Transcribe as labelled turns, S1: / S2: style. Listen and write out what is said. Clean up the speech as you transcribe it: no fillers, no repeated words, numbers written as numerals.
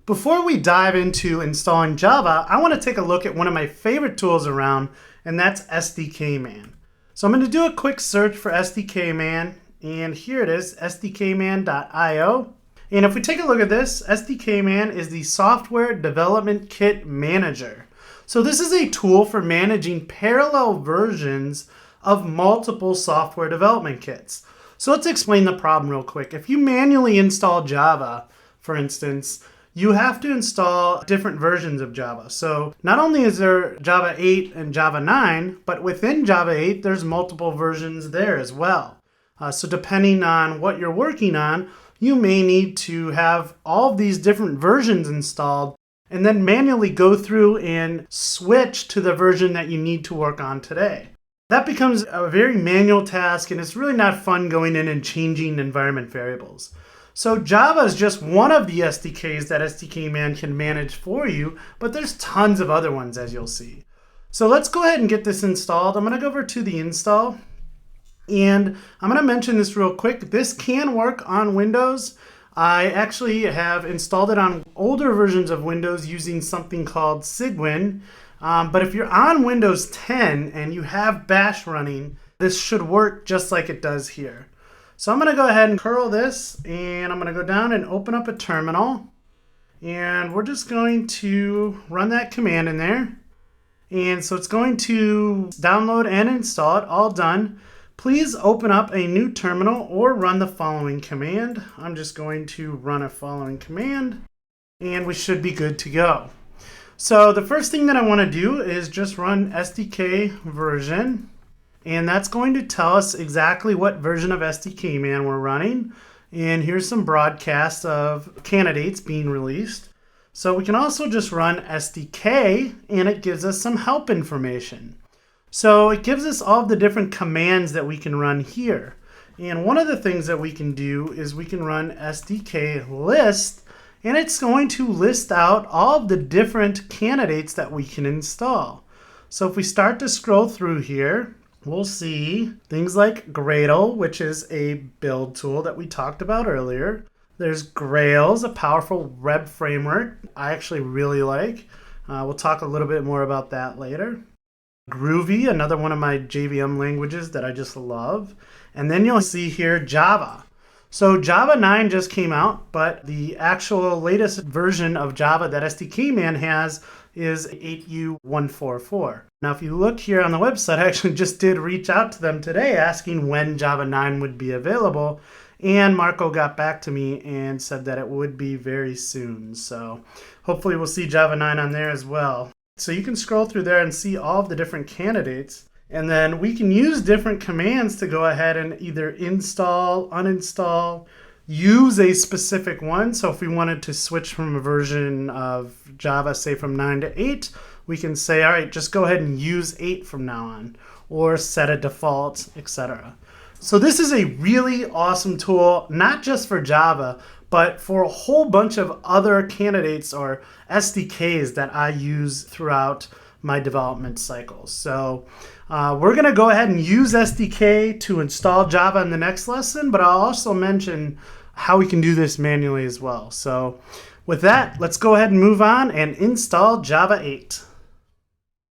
S1: Before we dive into installing Java, I want to take a look at one of my favorite tools around, and that's SDKMan. So I'm going to do a quick search for SDKMan, and here it is, sdkman.io. And if we take a look at this, SDKMan is the Software Development Kit Manager. So this is a tool for managing parallel versions of multiple software development kits. So let's explain the problem real quick. If you manually install Java, for instance, you have to install different versions of Java. So not only is there Java 8 and Java 9, but within Java 8, there's multiple versions there as well. So depending on what you're working on, you may need to have all of these different versions installed and then manually go through and switch to the version that you need to work on today. That becomes a very manual task, and it's really not fun going in and changing environment variables. So Java is just one of the SDKs that SDKMan can manage for you, but there's tons of other ones, as you'll see. So let's go ahead and get this installed. I'm going to go over to the install, and I'm going to mention this real quick. This can work on Windows. I actually have installed it on older versions of Windows using something called Cygwin. But if you're on Windows 10 and you have Bash running, this should work just like it does here. So I'm going to go ahead and curl this, and I'm going to go down and open up a terminal. And we're just going to run that command in there. And so it's going to download and install it, all done. Please open up a new terminal or run the following command. I'm just going to run a following command, and we should be good to go. So the first thing that I want to do is just run SDK version, and that's going to tell us exactly what version of SDKMan we're running. And here's some broadcasts of candidates being released. So we can also just run SDK, and it gives us some help information. So it gives us all the different commands that we can run here. And one of the things that we can do is we can run SDK list, and it's going to list out all of the different candidates that we can install. So if we start to scroll through here, we'll see things like Gradle, which is a build tool that we talked about earlier. There's Grails, a powerful web framework I actually really like. We'll talk a little bit more about that later. Groovy, another one of my JVM languages that I just love. And then you'll see here Java. So Java 9 just came out, but the actual latest version of Java that SDKMan has is 8U144. Now, if you look here on the website, I actually just did reach out to them today asking when Java 9 would be available. And Marco got back to me and said that it would be very soon. So hopefully we'll see Java 9 on there as well. So you can scroll through there and see all of the different candidates. And then we can use different commands to go ahead and either install, uninstall, use a specific one. So if we wanted to switch from a version of Java, say from 9 to 8, we can say, all right, just go ahead and use 8 from now on, or set a default, etc. So this is a really awesome tool, not just for Java, but for a whole bunch of other candidates or SDKs that I use throughout my development cycles. So we're going to go ahead and use SDK to install Java in the next lesson, but I'll also mention how we can do this manually as well. So with that, let's go ahead and move on and install Java 8.